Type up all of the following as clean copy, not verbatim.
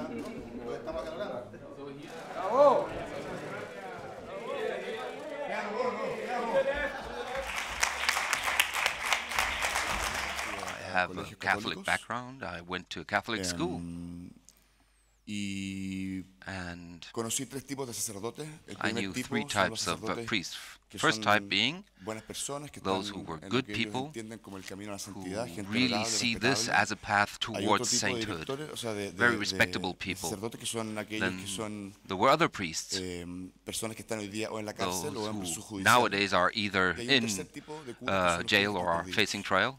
I have a Catholic background. I went to a Catholic school. And conocí tres tipos de sacerdotes. El I primer knew tipo three son los types of sacerdotes priests. que First son type being buenas personas que those están who were en lo good que ellos people, entienden como el camino a la who santidad, gente really honorable, see this respetable. as a path Hay otro towards tipo de sainthood. directores, o sea, Very respectable de people. sacerdotes que son aquellos Then que son there were other priests, personas que están hoy día o en la those cárcel o en who proceso judicial. nowadays are either Y hay un in tercer tipo de curas que son los jail curas or are perdidos. facing trial.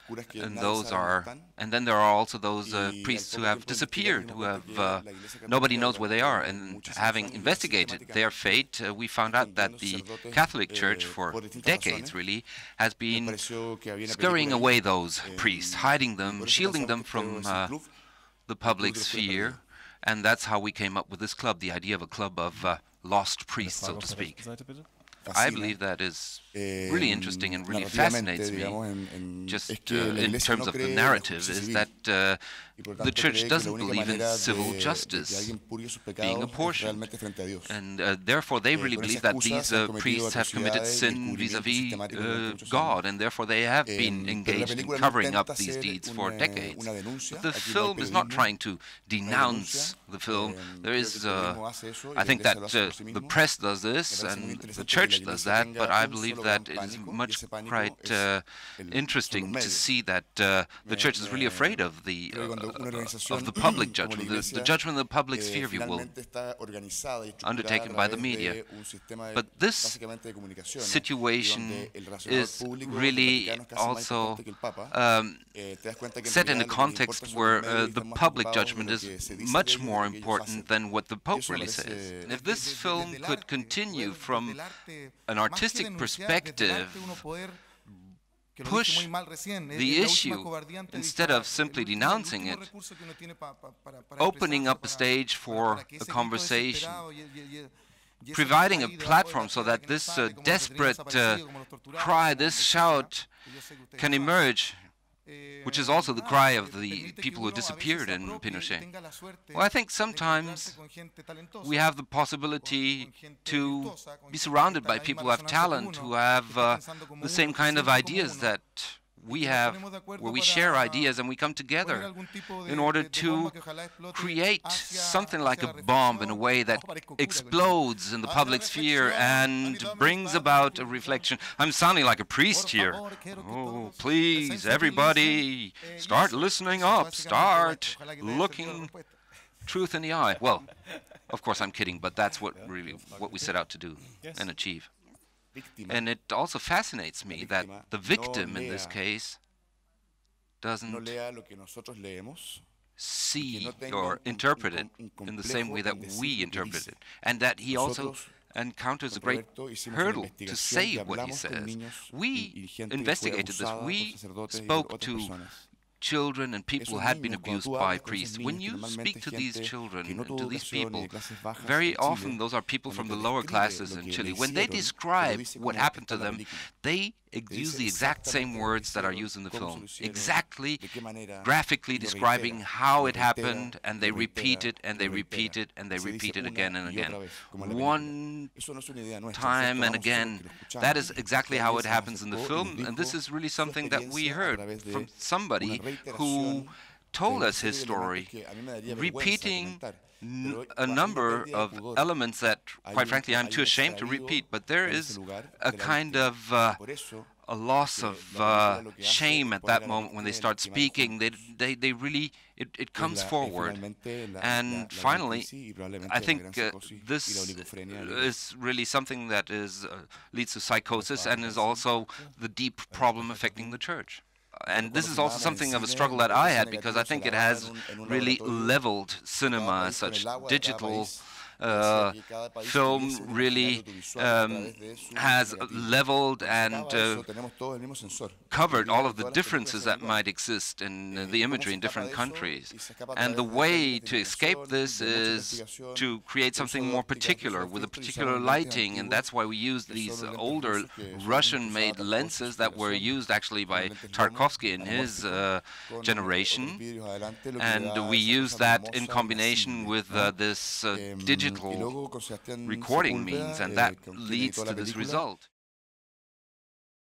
Curas que And nadie those sabe dónde are, están. and then there are also those Y priests al who poco have tiempo de disappeared, investigar, who nos have dimos cuenta que la Iglesia nobody Católica knows where they are. durante And muchos having años investigated their fate, we found out that the Catholic Church, for decades really, has me been pareció que había una scurrying película away ahí, those priests, hiding them, por eso shielding pensamos them que from este es el club, the public de los sphere, perdidos. and that's how we came up with this club, the idea of a club of lost priests, so to speak. I believe that is really interesting and really fascinates me, just in terms of the narrative, is that the Church doesn't believe in civil justice being apportioned. And therefore they really believe that these priests have committed sin vis-à-vis God, and therefore they have been engaged in covering up these deeds for decades. But the film is not trying to denounce the film. There is, I think that the press does this and the Church does that, but I believe that it is much quite interesting to see that the Church is really afraid of the public judgment, the judgment of the public sphere, if you will, undertaken by the media. But this situation is really also set in a context where the public judgment is much more important than what the Pope really says. And if this film could continue from an artistic perspective, push the issue instead of simply denouncing it, opening up a stage for a conversation, providing a platform so that this desperate cry, this shout can emerge, which is also the cry of the people who disappeared in Pinochet. Well, I think sometimes we have the possibility to be surrounded by people who have talent, who have the same kind of ideas that we have, where we share ideas and we come together in order to create something like a bomb in a way that explodes in the public sphere and brings about a reflection. I'm sounding like a priest here. Oh, please, everybody, start listening up, start looking truth in the eye. Well, of course I'm kidding, but that's what we set out to do and achieve. And it also fascinates me that the victim in this case doesn't see or interpret it in the same way that we interpret it, and that he also encounters a great hurdle to say what he says. We investigated this. We spoke to children and people who had been abused by priests. When you speak to these children and to these people, very often those are people from the lower classes in Chile. When they describe what happened to them, they use the exact same words that are used in the film, exactly graphically describing how it happened, and they repeat it, and they repeat it, and they repeat it again and again. One time and again. That is exactly how it happens in the film, and this is really something that we heard from somebody who told us his story, repeating a number of elements that, quite frankly, I'm too ashamed to repeat, but there is a kind of a loss of shame at that moment when they start speaking. They really, it comes forward. And finally, I think this is really something that leads to psychosis and is also the deep problem affecting the Church. And this is also something of a struggle that I had, because I think it has really leveled cinema as such. Digital film really has leveled and covered all of the differences that might exist in the imagery in different countries. And the way to escape this is to create something more particular with a particular lighting, and that's why we used these older Russian-made lenses that were used actually by Tarkovsky in his generation, and we used that in combination with this digital recording means, and that leads to this result.